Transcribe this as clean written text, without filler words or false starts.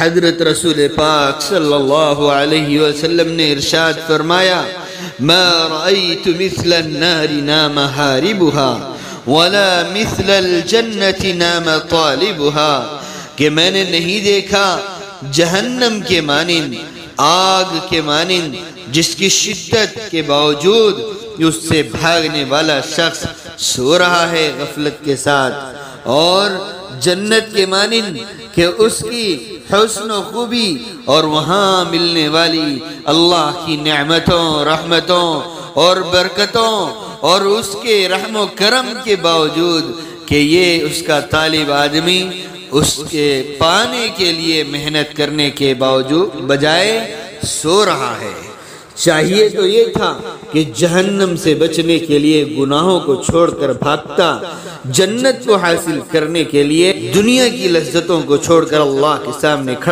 حضرت رسول پاک صلی اللہ علیہ وسلم نے ارشاد فرمایا ما رأيت مثل النار نام حاربها ولا مثل الجنة نام طالبها، کہ میں نے نہیں دیکھا جہنم کے مانند، آگ کے مانند، جس کی شدت کے باوجود اس سے بھاگنے والا شخص سو رہا ہے غفلت کے ساتھ، اور جنت کے مانند کہ اس کی حسن و خوبی اور وہاں ملنے والی اللہ کی نعمتوں، رحمتوں اور برکتوں اور اس کے رحم و کرم کے باوجود کہ یہ اس کا طالب آدمی اس کے پانے کے لیے محنت کرنے کے باوجود بجائے سو رہا ہے۔ چاہیے تو یہ تھا کہ جہنم سے بچنے کے لیے گناہوں کو چھوڑ کر بھاگتا، جنت کو حاصل کرنے کے لیے دنیا کی لذتوں کو چھوڑ کر اللہ کے سامنے کھڑا